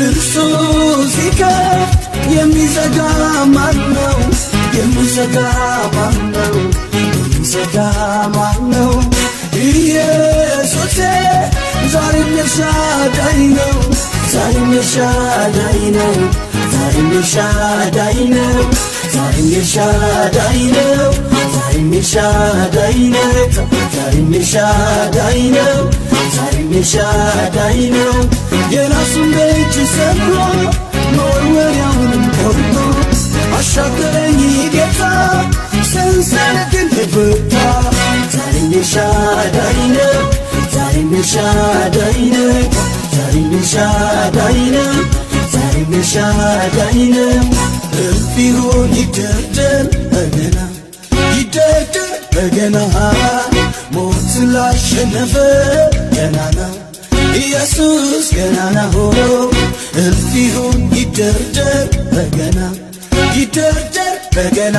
እርሱ ሲከፍት የሚዘጋ ማነው? የሚዘጋ ማነው? የሚዘጋ ማነው? ኢየሱሴ ዛሬም ኤልሻዳይ ነው። ዛሬም ኤልሻዳይ ነው። ዛሬም ኤልሻዳይ ነው። ዛሬም ኤልሻዳይ ነው። ዛሬም ኤልሻዳይ ነው። ዛሬም ኤልሻዳይ ነው። ዛሬም ኤልሻዳይ ነው። የራሱን ደጅ ሰብሮ መወርወሪያውንም ቆርጦ አሻገረኝ ጌታ ሰንሰለቴን ፈታ። ዛሬም ኤልሻዳይ ነው። ዛሬም ኤልሻዳይ ነው። ዛሬም ኤልሻዳይ ነው። ዛሬም ኤልሻዳይ ነው። እልፍ ይሁን ይደርደር በገና ይደርደር በገና ሞት ላሸነፈ ገናና ኢየሱስ ገናና ሆኖ እልፍ ይሁን ይደርደር በገና ይደርደር በገና